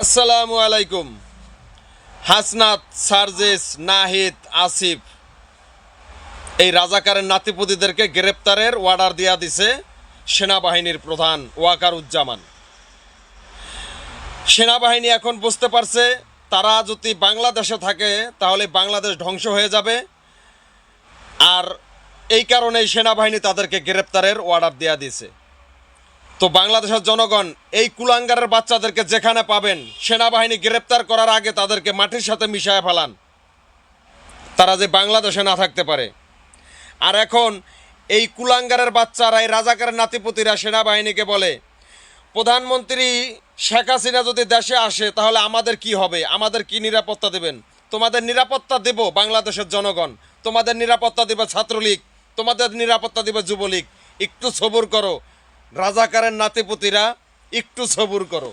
আসসালামু আলাইকুম। হাসনাত, সার্জিস, নাহিদ, আসিফ এই রাজাকারের নাতিপুতিদেরকে গ্রেপ্তারের অর্ডার দিয়া দিছে সেনাবাহিনীর প্রধান ওয়াকারুজ্জামান। সেনাবাহিনী এখন বুঝতে পারছে তারা যদি বাংলাদেশে থাকে তাহলে বাংলাদেশ ধ্বংস হয়ে যাবে, আর এই কারণেই সেনাবাহিনী তাদেরকে গ্রেপ্তারের অর্ডার দেয়া দিয়েছে। তো বাংলাদেশের জনগণ এই কুলাঙ্গারের বাচ্চাদেরকে যেখানে পাবেন সেনাবাহিনী গ্রেপ্তার করার আগে তাদেরকে মাটির সাথে মিশায় ফেলান, তারা যে বাংলাদেশে না থাকতে পারে। আর এখন এই কুলাঙ্গারের বাচ্চারা, এই রাজাকারের নাতিপুতিরা সেনাবাহিনীকে বলে, প্রধানমন্ত্রী শেখ হাসিনা যদি দেশে আসে তাহলে আমাদের কি হবে, আমাদের কি নিরাপত্তা দেবেন? তোমাদের নিরাপত্তা দেব বাংলাদেশের জনগণ, তোমাদের নিরাপত্তা দেবে ছাত্রলীগ, তোমাদের নিরাপত্তা দেবে যুবলীগ। একটু সবুর করো রাজাকারের নাতিপুতিরা, একটু সবুর করো।